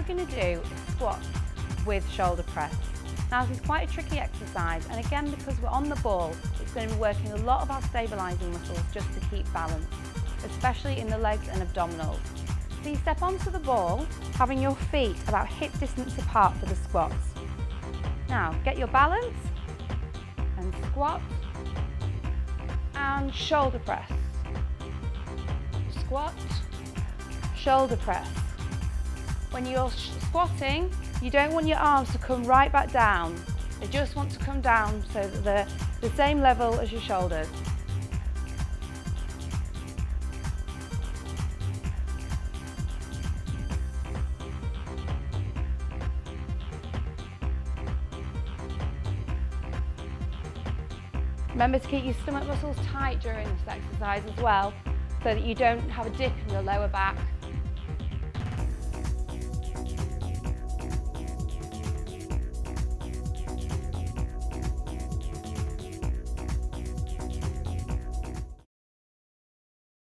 we're going to do is squats with shoulder press. Now this is quite a tricky exercise, and again because we're on the ball, it's going to be working a lot of our stabilising muscles just to keep balance, especially in the legs and abdominals. So you step onto the ball, having your feet about hip distance apart for the squats. Now get your balance and squat and shoulder press. Squat, shoulder press. When you're squatting, you don't want your arms to come right back down. They just want to come down so that they're the same level as your shoulders. Remember to keep your stomach muscles tight during this exercise as well, so that you don't have a dip in your lower back